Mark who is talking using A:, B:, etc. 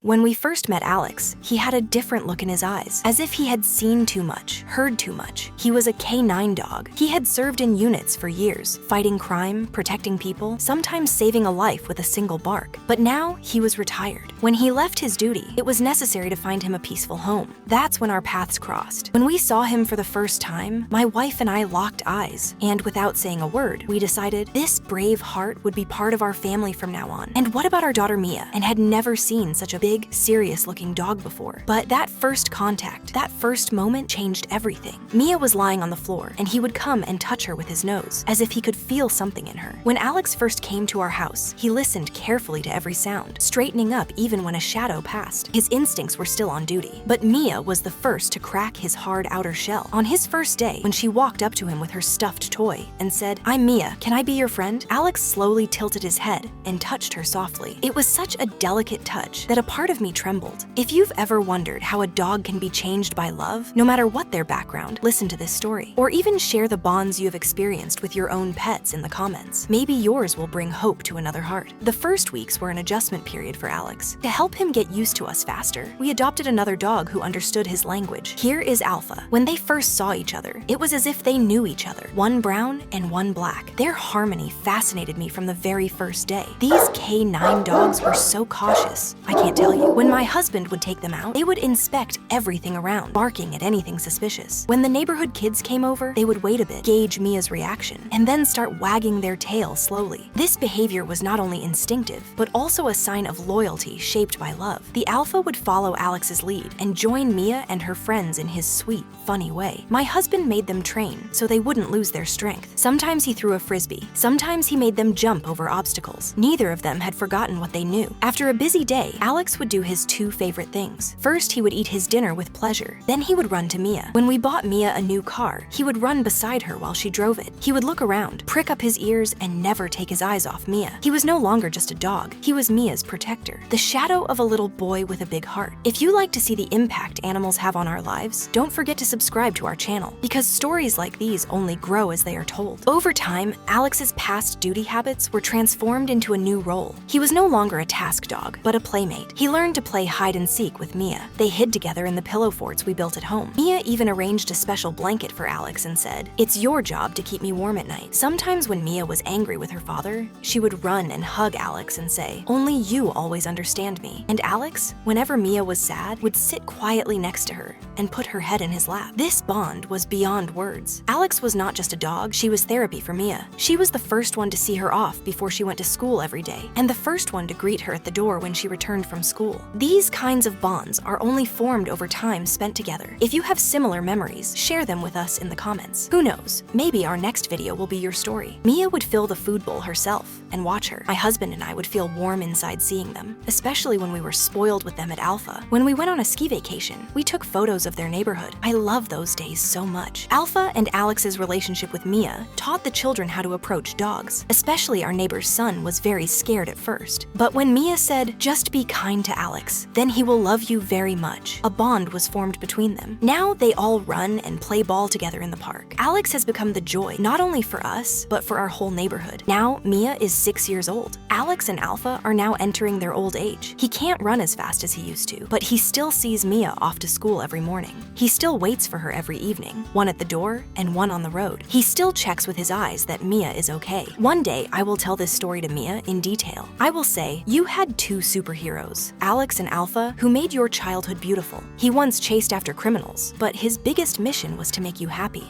A: When we first met Alex, he had a different look in his eyes, as if he had seen too much, heard too much. He was a K9 dog. He had served in units for years, fighting crime, protecting people, sometimes saving a life with a single bark. But now he was retired. When he left his duty, it was necessary to find him a peaceful home. That's when our paths crossed. When we saw him for the first time, my wife and I locked eyes, and without saying a word, we decided this brave heart would be part of our family from now on. And what about our daughter Mia? And had never seen such a big, serious-looking dog before. But that first contact, that first moment changed everything. Mia was lying on the floor, and he would come and touch her with his nose, as if he could feel something in her. When Alex first came to our house, he listened carefully to every sound, straightening up even when a shadow passed. His instincts were still on duty. But Mia was the first to crack his hard outer shell. On his first day, when she walked up to him with her stuffed toy and said, "I'm Mia, can I be your friend?" Alex slowly tilted his head and touched her softly. It was such a delicate touch that a part of me trembled. If you've ever wondered how a dog can be changed by love, no matter what their background, listen to this story. Or even share the bonds you have experienced with your own pets in the comments. Maybe yours will bring hope to another heart. The first weeks were an adjustment period for Alex. To help him get used to us faster, we adopted another dog who understood his language. Here is Alpha. When they first saw each other, it was as if they knew each other. One brown and one black. Their harmony fascinated me from the very first day. These K9 dogs were so cautious, I can't tell you. When my husband would take them out, they would inspect everything around, barking at anything suspicious. When the neighborhood kids came over, they would wait a bit, gauge Mia's reaction, and then start wagging their tail slowly. This behavior was not only instinctive, but also a sign of loyalty shaped by love. The Alpha would follow Alex's lead and join Mia and her friends in his sweet, funny way. My husband made them train so they wouldn't lose their strength. Sometimes he threw a frisbee. Sometimes he made them jump over obstacles. Neither of them had forgotten what they knew. After a busy day, Alex would do his two favorite things. First, he would eat his dinner with pleasure. Then he would run to Mia. When we bought Mia a new car, he would run beside her while she drove it. He would look around, prick up his ears, and never take his eyes off Mia. He was no longer just a dog. He was Mia's protector. The shadow of a little boy with a big heart. If you like to see the impact animals have on our lives, don't forget to subscribe to our channel, because stories like these only grow as they are told. Over time, Alex's past duty habits were transformed into a new role. He was no longer a task dog, but a playmate. He learned to play hide and seek with Mia. They hid together in the pillow forts we built at home. Mia even arranged a special blanket for Alex and said, "It's your job to keep me warm at night." Sometimes when Mia was angry with her father, she would run and hug Alex and say, "Only you always understand me." And Alex, whenever Mia was sad, would sit quietly next to her and put her head in his lap. This bond was beyond words. Alex was not just a dog, she was therapy for Mia. She was the first one to see her off before she went to school every day, and the first one to greet her at the door when she returned from school. These kinds of bonds are only formed over time spent together. If you have similar memories, share them with us in the comments. Who knows, maybe our next video will be your story. Mia would fill the food bowl herself and watch her. My husband and I would feel warm inside seeing them, especially when we were spoiled with them at Alpha. When we went on a ski vacation, we took photos of their neighborhood. I love those days so much. Alpha and Alex's relationship with Mia taught the children how to approach dogs. Especially our neighbor's son was very scared at first. But when Mia said, "Just be kind to Alex, then he will love you very much," a bond was formed between them. Now they all run and play ball together in the park. Alex has become the joy, not only for us, but for our whole neighborhood. Now Mia is 6 years old. Alex and Alpha are now entering their old age. He can't run as fast as he used to, but he still sees Mia off to school every morning. He still waits for her every evening, one at the door and one on the road. He still checks with his eyes that Mia is okay. One day, I will tell this story to Mia in detail. I will say, "You had two superheroes, Alex and Alpha, who made your childhood beautiful. He once chased after criminals, but his biggest mission was to make you happy.